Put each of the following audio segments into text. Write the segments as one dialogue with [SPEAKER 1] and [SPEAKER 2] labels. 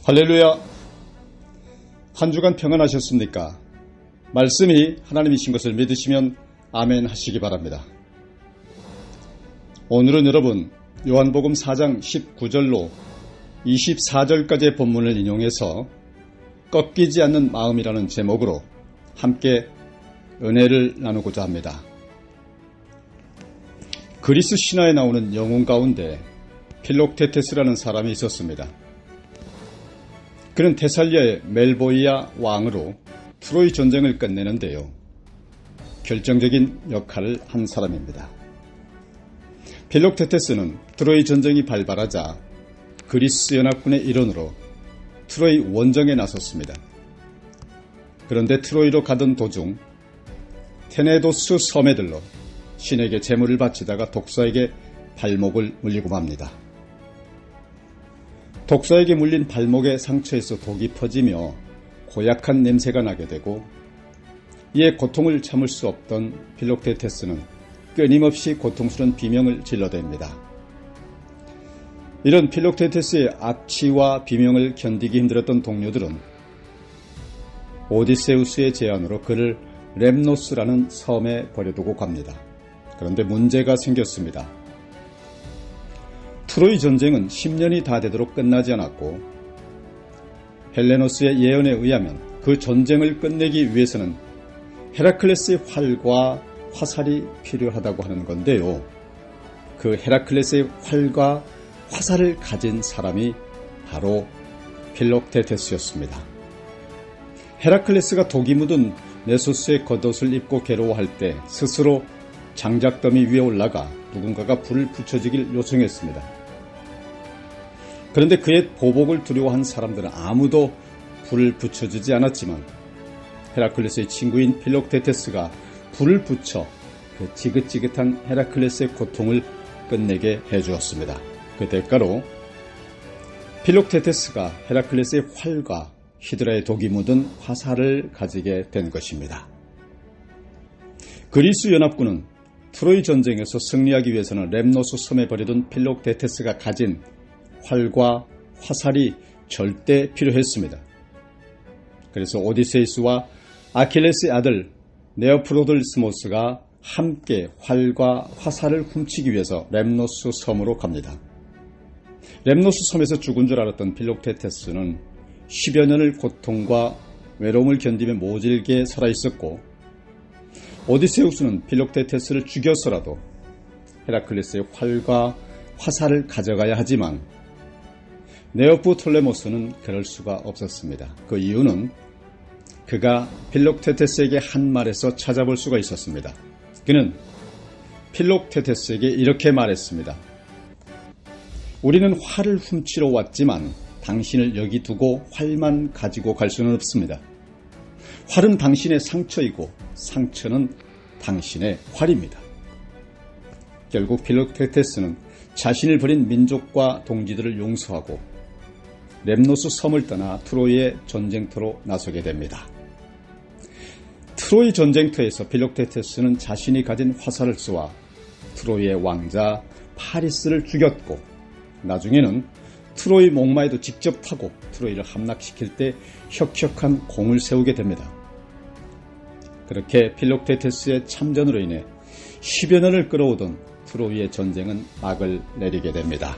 [SPEAKER 1] 할렐루야! 한 주간 평안하셨습니까? 말씀이 하나님이신 것을 믿으시면 아멘 하시기 바랍니다. 오늘은 여러분 요한복음 4장 19절로 24절까지의 본문을 인용해서 꺾이지 않는 마음이라는 제목으로 함께 은혜를 나누고자 합니다. 그리스 신화에 나오는 영웅 가운데 필록테테스라는 사람이 있었습니다. 그는 테살리아의 멜보이아 왕으로 트로이 전쟁을 끝내는데요. 결정적인 역할을 한 사람입니다. 필록테테스는 트로이 전쟁이 발발하자 그리스 연합군의 일원으로 트로이 원정에 나섰습니다. 그런데 트로이로 가던 도중 테네도스 섬에 들러 신에게 제물을 바치다가 독사에게 발목을 물리고 맙니다. 독사에게 물린 발목의 상처에서 독이 퍼지며 고약한 냄새가 나게 되고 이에 고통을 참을 수 없던 필록테테스는 끊임없이 고통스러운 비명을 질러댑니다. 이런 필록테테스의 악취와 비명을 견디기 힘들었던 동료들은 오디세우스의 제안으로 그를 렘노스라는 섬에 버려두고 갑니다. 그런데 문제가 생겼습니다. 트로이 전쟁은 10년이 다 되도록 끝나지 않았고 헬레노스의 예언에 의하면 그 전쟁을 끝내기 위해서는 헤라클레스의 활과 화살이 필요하다고 하는 건데요. 그 헤라클레스의 활과 화살을 가진 사람이 바로 필록테테스였습니다. 헤라클레스가 독이 묻은 네소스의 겉옷을 입고 괴로워할 때 스스로 장작더미 위에 올라가 누군가가 불을 붙여주길 요청했습니다. 그런데 그의 보복을 두려워한 사람들은 아무도 불을 붙여주지 않았지만 헤라클레스의 친구인 필록테테스가 불을 붙여 그 지긋지긋한 헤라클레스의 고통을 끝내게 해주었습니다. 그 대가로 필록테테스가 헤라클레스의 활과 히드라의 독이 묻은 화살을 가지게 된 것입니다. 그리스 연합군은 트로이 전쟁에서 승리하기 위해서는 렘노스 섬에 버려둔 필록테테스가 가진 활과 화살이 절대 필요했습니다. 그래서 오디세이스와 아킬레스의 아들 네오프로들스모스가 함께 활과 화살을 훔치기 위해서 렘노스 섬으로 갑니다. 렘노스 섬에서 죽은 줄 알았던 필록테테스는 10여 년을 고통과 외로움을 견디며 모질게 살아있었고 오디세우스는 필록테테스를 죽여서라도 헤라클레스의 활과 화살을 가져가야 하지만 네오프톨레모스는 그럴 수가 없었습니다. 그 이유는 그가 필록테테스에게 한 말에서 찾아볼 수가 있었습니다. 그는 필록테테스에게 이렇게 말했습니다. 우리는 활을 훔치러 왔지만 당신을 여기 두고 활만 가지고 갈 수는 없습니다. 활은 당신의 상처이고 상처는 당신의 활입니다. 결국 필록테테스는 자신을 버린 민족과 동지들을 용서하고 렘노스 섬을 떠나 트로이의 전쟁터로 나서게 됩니다. 트로이 전쟁터에서 필록테테스는 자신이 가진 화살을 쏘아 트로이의 왕자 파리스를 죽였고 나중에는 트로이 목마에도 직접 타고 트로이를 함락시킬 때 혁혁한 공을 세우게 됩니다. 그렇게 필록테테스의 참전으로 인해 10여 년을 끌어오던 트로이의 전쟁은 막을 내리게 됩니다.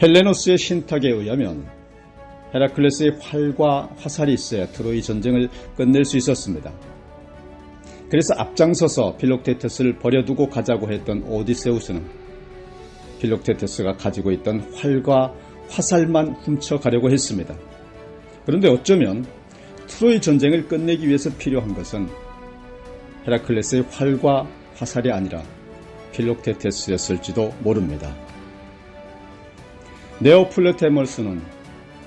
[SPEAKER 1] 헬레노스의 신탁에 의하면 헤라클레스의 활과 화살이 있어야 트로이 전쟁을 끝낼 수 있었습니다. 그래서 앞장서서 필록테테스를 버려두고 가자고 했던 오디세우스는 필록테테스가 가지고 있던 활과 화살만 훔쳐가려고 했습니다. 그런데 어쩌면 트로이 전쟁을 끝내기 위해서 필요한 것은 헤라클레스의 활과 화살이 아니라 필록테테스였을지도 모릅니다. 네오플레테머스는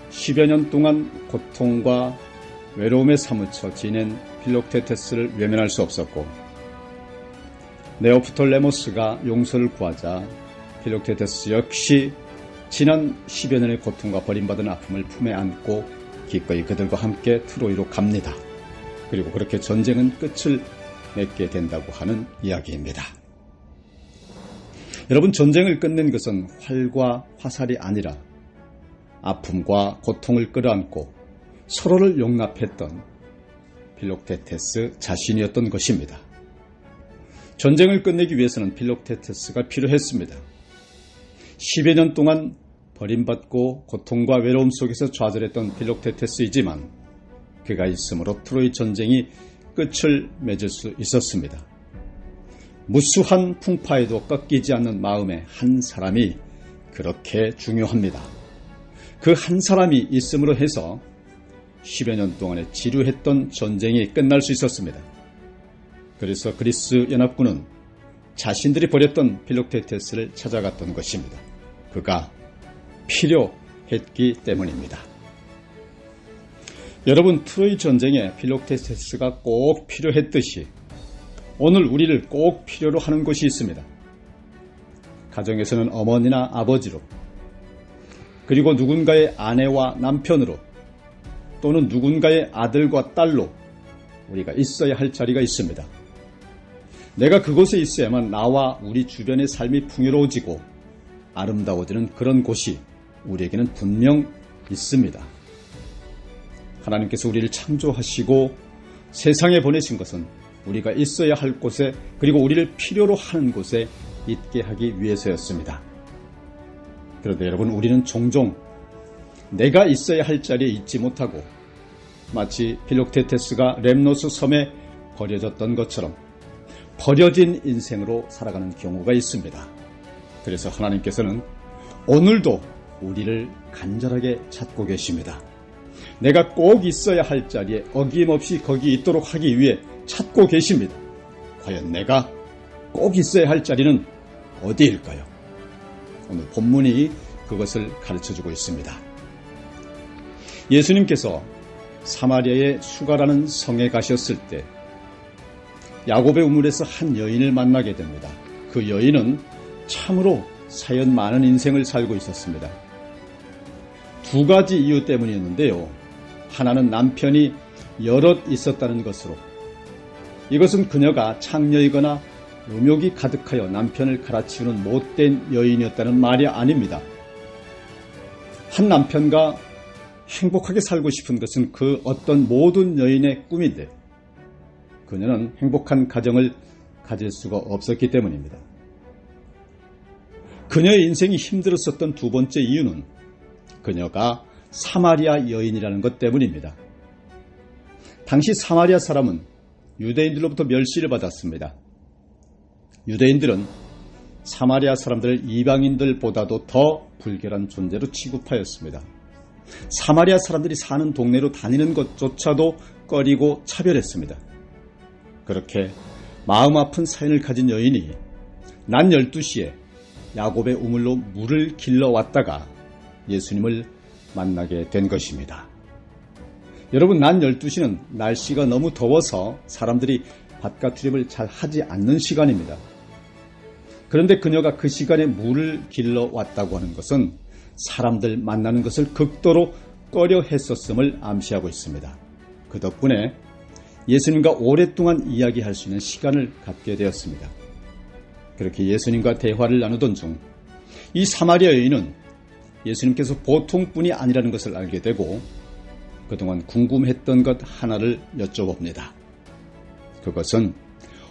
[SPEAKER 1] 10여 년 동안 고통과 외로움에 사무쳐 지낸 필록테테스를 외면할 수 없었고 네오프톨레모스가 용서를 구하자 필록테테스 역시 지난 10여 년의 고통과 버림받은 아픔을 품에 안고 기꺼이 그들과 함께 트로이로 갑니다. 그리고 그렇게 전쟁은 끝을 맺게 된다고 하는 이야기입니다. 여러분, 전쟁을 끝낸 것은 활과 화살이 아니라 아픔과 고통을 끌어안고 서로를 용납했던 필록테테스 자신이었던 것입니다. 전쟁을 끝내기 위해서는 필록테테스가 필요했습니다. 10여 년 동안 버림받고 고통과 외로움 속에서 좌절했던 필록테테스이지만 그가 있음으로 트로이 전쟁이 끝을 맺을 수 있었습니다. 무수한 풍파에도 꺾이지 않는 마음의 한 사람이 그렇게 중요합니다. 그 한 사람이 있음으로 해서 10여 년 동안에 지루했던 전쟁이 끝날 수 있었습니다. 그래서 그리스 연합군은 자신들이 버렸던 필록테테스를 찾아갔던 것입니다. 그가 필요했기 때문입니다. 여러분, 트로이 전쟁에 필록테테스가 꼭 필요했듯이 오늘 우리를 꼭 필요로 하는 것이 있습니다. 가정에서는 어머니나 아버지로, 그리고 누군가의 아내와 남편으로, 또는 누군가의 아들과 딸로 우리가 있어야 할 자리가 있습니다. 내가 그곳에 있어야만 나와 우리 주변의 삶이 풍요로워지고 아름다워지는 그런 곳이 우리에게는 분명 있습니다. 하나님께서 우리를 창조하시고 세상에 보내신 것은 우리가 있어야 할 곳에, 그리고 우리를 필요로 하는 곳에 있게 하기 위해서였습니다. 그런데 여러분, 우리는 종종 내가 있어야 할 자리에 있지 못하고 마치 필록테테스가 렘노스 섬에 버려졌던 것처럼 버려진 인생으로 살아가는 경우가 있습니다. 그래서 하나님께서는 오늘도 우리를 간절하게 찾고 계십니다. 내가 꼭 있어야 할 자리에 어김없이 거기 있도록 하기 위해 찾고 계십니다. 과연 내가 꼭 있어야 할 자리는 어디일까요? 오늘 본문이 그것을 가르쳐주고 있습니다. 예수님께서 사마리아의 수가라는 성에 가셨을 때 야곱의 우물에서 한 여인을 만나게 됩니다. 그 여인은 참으로 사연 많은 인생을 살고 있었습니다. 두 가지 이유 때문이었는데요. 하나는 남편이 여럿 있었다는 것으로, 이것은 그녀가 창녀이거나 음욕이 가득하여 남편을 갈아치우는 못된 여인이었다는 말이 아닙니다. 한 남편과 행복하게 살고 싶은 것은 그 어떤 모든 여인의 꿈인데 그녀는 행복한 가정을 가질 수가 없었기 때문입니다. 그녀의 인생이 힘들었었던 두 번째 이유는 그녀가 사마리아 여인이라는 것 때문입니다. 당시 사마리아 사람은 유대인들로부터 멸시를 받았습니다. 유대인들은 사마리아 사람들을 이방인들보다도 더 불결한 존재로 취급하였습니다. 사마리아 사람들이 사는 동네로 다니는 것조차도 꺼리고 차별했습니다. 그렇게 마음 아픈 사연을 가진 여인이 낮 12시에 야곱의 우물로 물을 길러왔다가 예수님을 만나게 된 것입니다. 여러분, 낮 12시는 날씨가 너무 더워서 사람들이 바깥 출입을 잘 하지 않는 시간입니다. 그런데 그녀가 그 시간에 물을 길러왔다고 하는 것은 사람들 만나는 것을 극도로 꺼려 했었음을 암시하고 있습니다. 그 덕분에 예수님과 오랫동안 이야기할 수 있는 시간을 갖게 되었습니다. 그렇게 예수님과 대화를 나누던 중 이 사마리아 여인은 예수님께서 보통 분이 아니라는 것을 알게 되고 그동안 궁금했던 것 하나를 여쭤봅니다. 그것은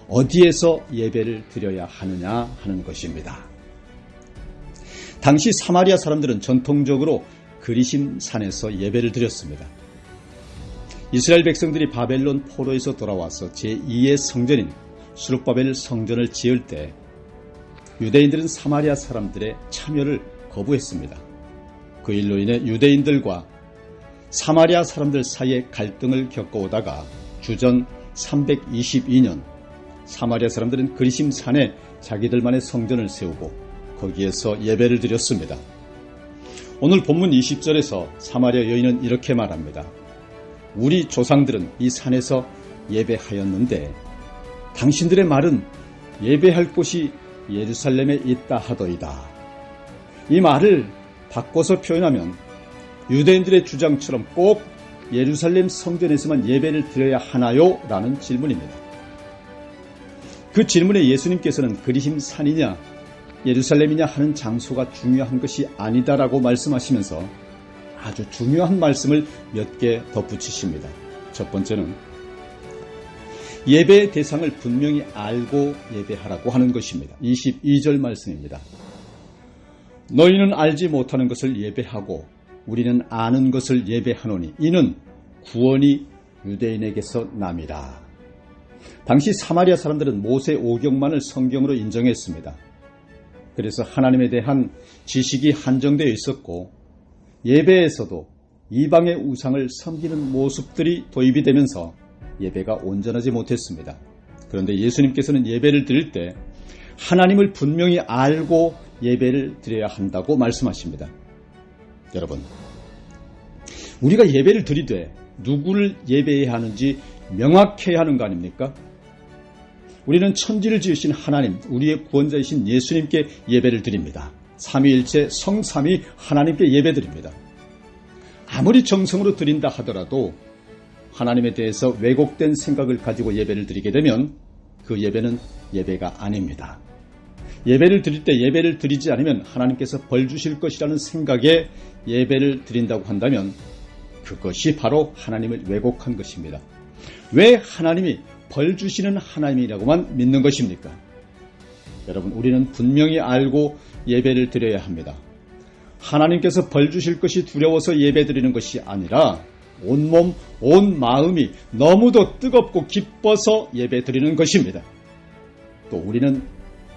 [SPEAKER 1] 어디에서 예배를 드려야 하느냐 하는 것입니다. 당시 사마리아 사람들은 전통적으로 그리심 산에서 예배를 드렸습니다. 이스라엘 백성들이 바벨론 포로에서 돌아와서 제2의 성전인 수룹바벨 성전을 지을 때 유대인들은 사마리아 사람들의 참여를 거부했습니다. 그 일로 인해 유대인들과 사마리아 사람들 사이에 갈등을 겪어오다가 주전 322년 사마리아 사람들은 그리심 산에 자기들만의 성전을 세우고 거기에서 예배를 드렸습니다. 오늘 본문 20절에서 사마리아 여인은 이렇게 말합니다. 우리 조상들은 이 산에서 예배하였는데 당신들의 말은 예배할 곳이 예루살렘에 있다 하더이다. 이 말을 바꿔서 표현하면 유대인들의 주장처럼 꼭 예루살렘 성전에서만 예배를 드려야 하나요? 라는 질문입니다. 그 질문에 예수님께서는 그리심 산이냐 예루살렘이냐 하는 장소가 중요한 것이 아니다라고 말씀하시면서 아주 중요한 말씀을 몇 개 덧붙이십니다. 첫 번째는 예배의 대상을 분명히 알고 예배하라고 하는 것입니다. 22절 말씀입니다. 너희는 알지 못하는 것을 예배하고 우리는 아는 것을 예배하노니 이는 구원이 유대인에게서 남이라. 당시 사마리아 사람들은 모세 오경만을 성경으로 인정했습니다. 그래서 하나님에 대한 지식이 한정되어 있었고 예배에서도 이방의 우상을 섬기는 모습들이 도입이 되면서 예배가 온전하지 못했습니다. 그런데 예수님께서는 예배를 드릴 때 하나님을 분명히 알고 예배를 드려야 한다고 말씀하십니다. 여러분, 우리가 예배를 드리되 누구를 예배해야 하는지 명확해야 하는 거 아닙니까? 우리는 천지를 지으신 하나님, 우리의 구원자이신 예수님께 예배를 드립니다. 삼위일체 성삼위 하나님께 예배드립니다. 아무리 정성으로 드린다 하더라도 하나님에 대해서 왜곡된 생각을 가지고 예배를 드리게 되면 그 예배는 예배가 아닙니다. 예배를 드릴 때 예배를 드리지 않으면 하나님께서 벌 주실 것이라는 생각에 예배를 드린다고 한다면 그것이 바로 하나님을 왜곡한 것입니다. 왜 하나님이 벌 주시는 하나님이라고만 믿는 것입니까? 여러분, 우리는 분명히 알고 예배를 드려야 합니다. 하나님께서 벌 주실 것이 두려워서 예배 드리는 것이 아니라 온몸, 온 마음이 너무도 뜨겁고 기뻐서 예배 드리는 것입니다. 또 우리는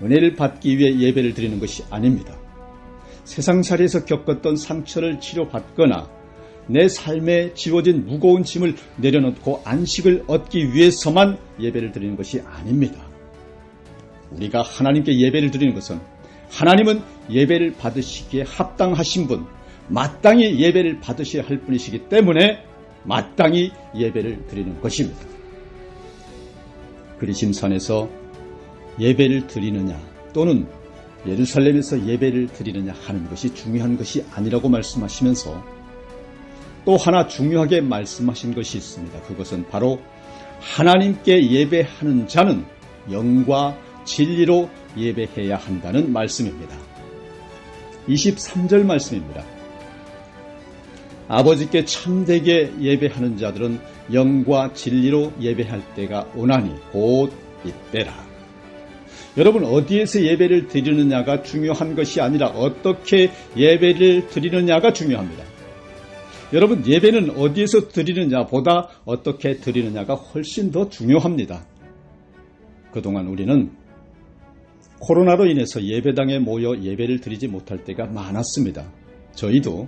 [SPEAKER 1] 은혜를 받기 위해 예배를 드리는 것이 아닙니다. 세상살이에서 겪었던 상처를 치료받거나 내 삶에 지워진 무거운 짐을 내려놓고 안식을 얻기 위해서만 예배를 드리는 것이 아닙니다. 우리가 하나님께 예배를 드리는 것은 하나님은 예배를 받으시기에 합당하신 분, 마땅히 예배를 받으셔야 할 분이시기 때문에 마땅히 예배를 드리는 것입니다. 그리심산에서 예배를 드리느냐 또는 예루살렘에서 예배를 드리느냐 하는 것이 중요한 것이 아니라고 말씀하시면서 또 하나 중요하게 말씀하신 것이 있습니다. 그것은 바로 하나님께 예배하는 자는 영과 진리로 예배해야 한다는 말씀입니다. 23절 말씀입니다. 아버지께 참되게 예배하는 자들은 영과 진리로 예배할 때가 오나니 곧 이때라. 여러분, 어디에서 예배를 드리느냐가 중요한 것이 아니라 어떻게 예배를 드리느냐가 중요합니다. 여러분, 예배는 어디에서 드리느냐보다 어떻게 드리느냐가 훨씬 더 중요합니다. 그동안 우리는 코로나로 인해서 예배당에 모여 예배를 드리지 못할 때가 많았습니다. 저희도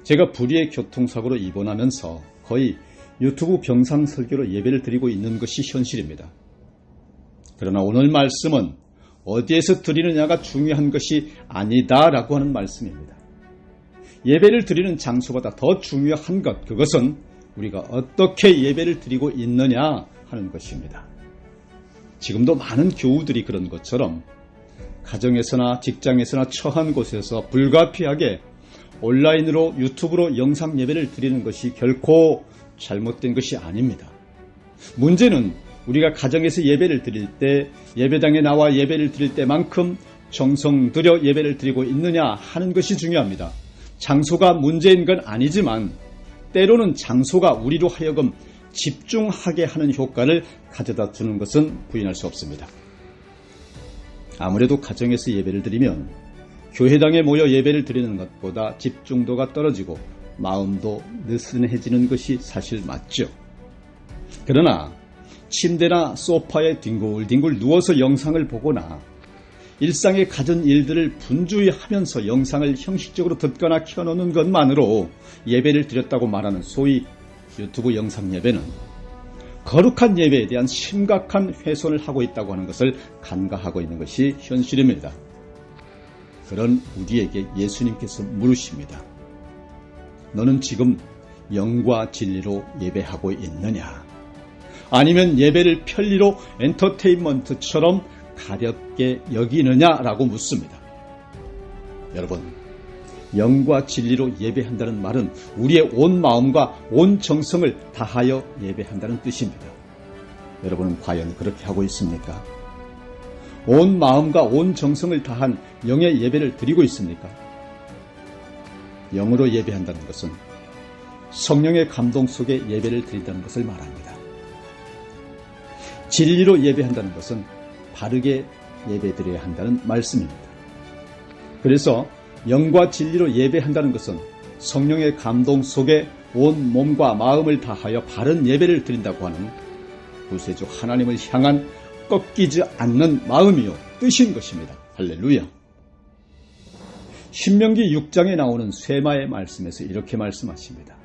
[SPEAKER 1] 제가 불의의 교통사고로 입원하면서 거의 유튜브 병상 설교로 예배를 드리고 있는 것이 현실입니다. 그러나 오늘 말씀은 어디에서 드리느냐가 중요한 것이 아니다라고 하는 말씀입니다. 예배를 드리는 장소보다 더 중요한 것, 그것은 우리가 어떻게 예배를 드리고 있느냐 하는 것입니다. 지금도 많은 교우들이 그런 것처럼 가정에서나 직장에서나 처한 곳에서 불가피하게 온라인으로 유튜브로 영상 예배를 드리는 것이 결코 잘못된 것이 아닙니다. 문제는 우리가 가정에서 예배를 드릴 때 예배당에 나와 예배를 드릴 때만큼 정성 들여 예배를 드리고 있느냐 하는 것이 중요합니다. 장소가 문제인 건 아니지만 때로는 장소가 우리로 하여금 집중하게 하는 효과를 가져다 주는 것은 부인할 수 없습니다. 아무래도 가정에서 예배를 드리면 교회당에 모여 예배를 드리는 것보다 집중도가 떨어지고 마음도 느슨해지는 것이 사실 맞죠. 그러나 침대나 소파에 뒹굴뒹굴 누워서 영상을 보거나 일상의 갖은 일들을 분주히 하면서 영상을 형식적으로 듣거나 켜놓는 것만으로 예배를 드렸다고 말하는 소위 유튜브 영상 예배는 거룩한 예배에 대한 심각한 훼손을 하고 있다고 하는 것을 간과하고 있는 것이 현실입니다. 그런 우리에게 예수님께서 물으십니다. 너는 지금 영과 진리로 예배하고 있느냐? 아니면 예배를 편리로 엔터테인먼트처럼 가볍게 여기느냐라고 묻습니다. 여러분, 영과 진리로 예배한다는 말은 우리의 온 마음과 온 정성을 다하여 예배한다는 뜻입니다. 여러분은 과연 그렇게 하고 있습니까? 온 마음과 온 정성을 다한 영의 예배를 드리고 있습니까? 영으로 예배한다는 것은 성령의 감동 속에 예배를 드린다는 것을 말합니다. 진리로 예배한다는 것은 바르게 예배드려야 한다는 말씀입니다. 그래서 영과 진리로 예배한다는 것은 성령의 감동 속에 온 몸과 마음을 다하여 바른 예배를 드린다고 하는 구세주 하나님을 향한 꺾이지 않는 마음이요 뜻인 것입니다. 할렐루야. 신명기 6장에 나오는 쇠마의 말씀에서 이렇게 말씀하십니다.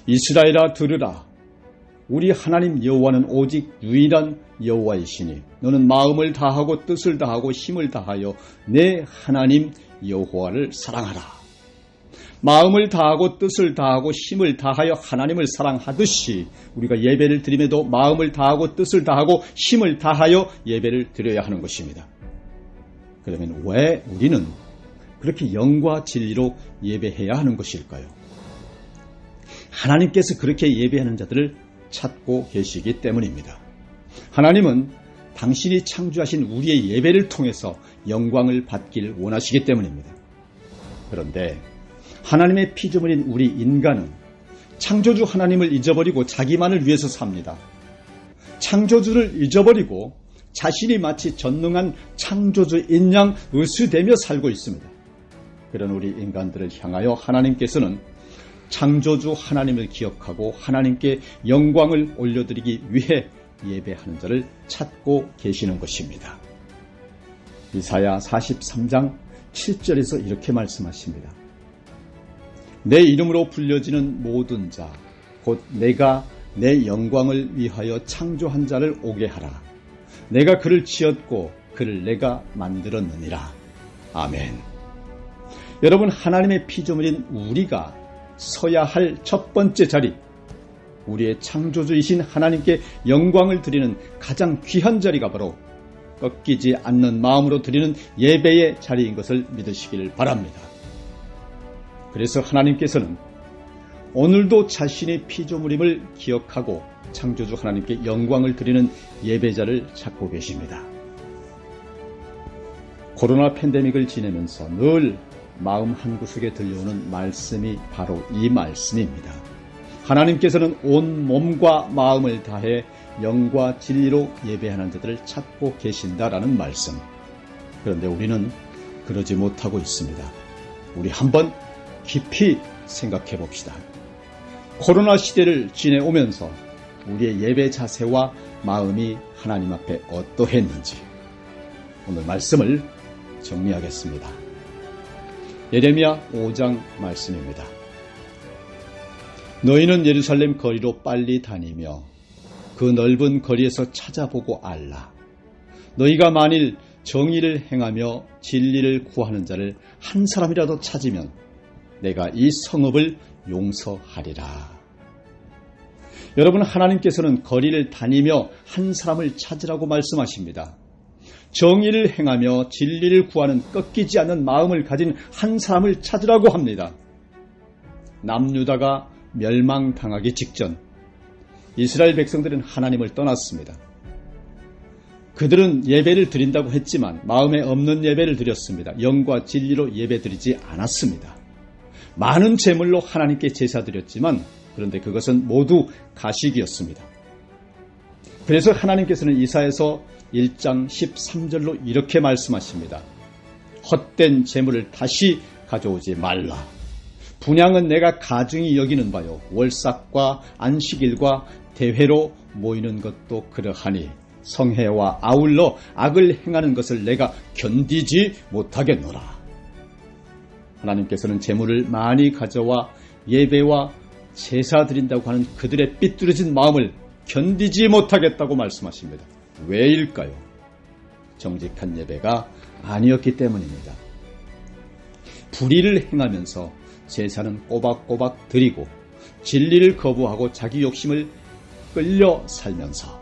[SPEAKER 1] 이스라엘아 들으라. 우리 하나님 여호와는 오직 유일한 여호와이시니 너는 마음을 다하고 뜻을 다하고 힘을 다하여 내 하나님 여호와를 사랑하라. 마음을 다하고 뜻을 다하고 힘을 다하여 하나님을 사랑하듯이 우리가 예배를 드림에도 마음을 다하고 뜻을 다하고 힘을 다하여 예배를 드려야 하는 것입니다. 그러면 왜 우리는 그렇게 영과 진리로 예배해야 하는 것일까요? 하나님께서 그렇게 예배하는 자들을 찾고 계시기 때문입니다. 하나님은 당신이 창조하신 우리의 예배를 통해서 영광을 받길 원하시기 때문입니다. 그런데 하나님의 피조물인 우리 인간은 창조주 하나님을 잊어버리고 자기만을 위해서 삽니다. 창조주를 잊어버리고 자신이 마치 전능한 창조주인 양 으스대며 살고 있습니다. 그런 우리 인간들을 향하여 하나님께서는 창조주 하나님을 기억하고 하나님께 영광을 올려드리기 위해 예배하는 자를 찾고 계시는 것입니다. 이사야 43장 7절에서 이렇게 말씀하십니다. 내 이름으로 불려지는 모든 자, 곧 내가 내 영광을 위하여 창조한 자를 오게 하라. 내가 그를 지었고 그를 내가 만들었느니라. 아멘. 여러분, 하나님의 피조물인 우리가 서야 할 첫 번째 자리, 우리의 창조주이신 하나님께 영광을 드리는 가장 귀한 자리가 바로 꺾이지 않는 마음으로 드리는 예배의 자리인 것을 믿으시길 바랍니다. 그래서 하나님께서는 오늘도 자신의 피조물임을 기억하고 창조주 하나님께 영광을 드리는 예배자를 찾고 계십니다. 코로나 팬데믹을 지내면서 늘 마음 한구석에 들려오는 말씀이 바로 이 말씀입니다. 하나님께서는 온 몸과 마음을 다해 영과 진리로 예배하는 자들을 찾고 계신다라는 말씀. 그런데 우리는 그러지 못하고 있습니다. 우리 한번 깊이 생각해 봅시다. 코로나 시대를 지내오면서 우리의 예배 자세와 마음이 하나님 앞에 어떠했는지 오늘 말씀을 정리하겠습니다. 예레미야 5장 말씀입니다. 너희는 예루살렘 거리로 빨리 다니며 그 넓은 거리에서 찾아보고 알라. 너희가 만일 정의를 행하며 진리를 구하는 자를 한 사람이라도 찾으면 내가 이 성읍을 용서하리라. 여러분, 하나님께서는 거리를 다니며 한 사람을 찾으라고 말씀하십니다. 정의를 행하며 진리를 구하는 꺾이지 않는 마음을 가진 한 사람을 찾으라고 합니다. 남유다가 멸망당하기 직전 이스라엘 백성들은 하나님을 떠났습니다. 그들은 예배를 드린다고 했지만 마음에 없는 예배를 드렸습니다. 영과 진리로 예배드리지 않았습니다. 많은 제물로 하나님께 제사 드렸지만 그런데 그것은 모두 가식이었습니다. 그래서 하나님께서는 이사야서 1장 13절로 이렇게 말씀하십니다. 헛된 제물을 다시 가져오지 말라. 분향은 내가 가증히 여기는 바요. 월삭과 안식일과 대회로 모이는 것도 그러하니 성회와 아울러 악을 행하는 것을 내가 견디지 못하겠노라. 하나님께서는 제물을 많이 가져와 예배와 제사 드린다고 하는 그들의 삐뚤어진 마음을 견디지 못하겠다고 말씀하십니다. 왜일까요? 정직한 예배가 아니었기 때문입니다. 불의를 행하면서 제사는 꼬박꼬박 드리고 진리를 거부하고 자기 욕심을 끌려 살면서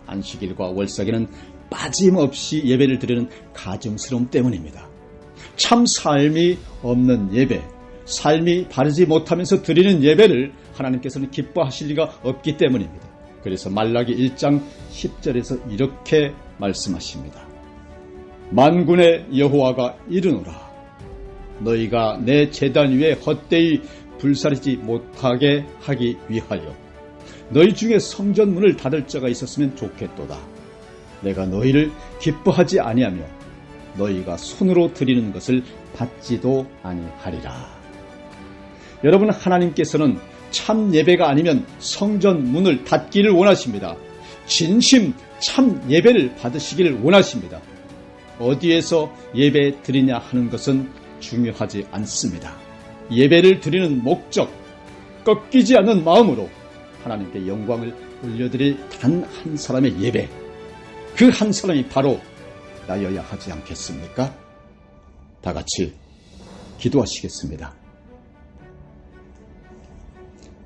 [SPEAKER 1] 안식일과 월삭에는 빠짐없이 예배를 드리는 가증스러움 때문입니다. 참 삶이 없는 예배, 삶이 바르지 못하면서 드리는 예배를 하나님께서는 기뻐하실 리가 없기 때문입니다. 그래서 말라기 1장 10절에서 이렇게 말씀하십니다. 만군의 여호와가 이르노라. 너희가 내 제단 위에 헛되이 불사르지 못하게 하기 위하여 너희 중에 성전 문을 닫을 자가 있었으면 좋겠도다. 내가 너희를 기뻐하지 아니하며 너희가 손으로 드리는 것을 받지도 아니하리라. 여러분, 하나님께서는 참 예배가 아니면 성전 문을 닫기를 원하십니다. 진심 참 예배를 받으시기를 원하십니다. 어디에서 예배 드리냐 하는 것은 중요하지 않습니다. 예배를 드리는 목적, 꺾이지 않는 마음으로 하나님께 영광을 올려드릴 단 한 사람의 예배, 그 한 사람이 바로 나여야 하지 않겠습니까? 다 같이 기도하시겠습니다.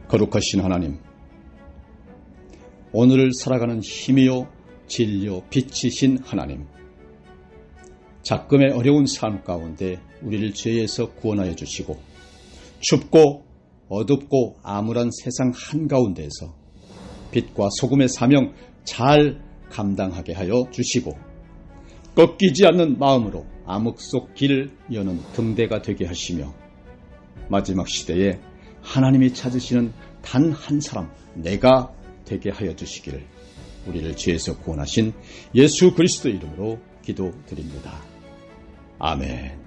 [SPEAKER 1] 거룩하신 하나님, 오늘을 살아가는 힘이요 진리요 빛이신 하나님, 작금의 어려운 삶 가운데 우리를 죄에서 구원하여 주시고 춥고 어둡고 암울한 세상 한가운데에서 빛과 소금의 사명 잘 감당하게 하여 주시고 꺾이지 않는 마음으로 암흑 속 길을 여는 등대가 되게 하시며 마지막 시대에 하나님이 찾으시는 단 한 사람, 내가 되게 하여 주시기를 우리를 죄에서 구원하신 예수 그리스도의 이름으로 기도드립니다. 아멘.